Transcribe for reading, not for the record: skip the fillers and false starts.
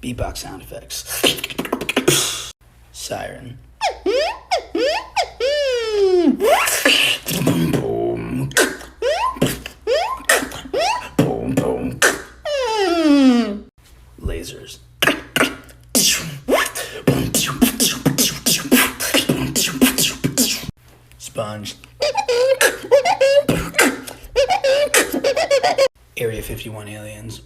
Beatbox sound effects. Siren. Boom, boom. Boom, boom. Lasers. Sponge. Area 51 aliens.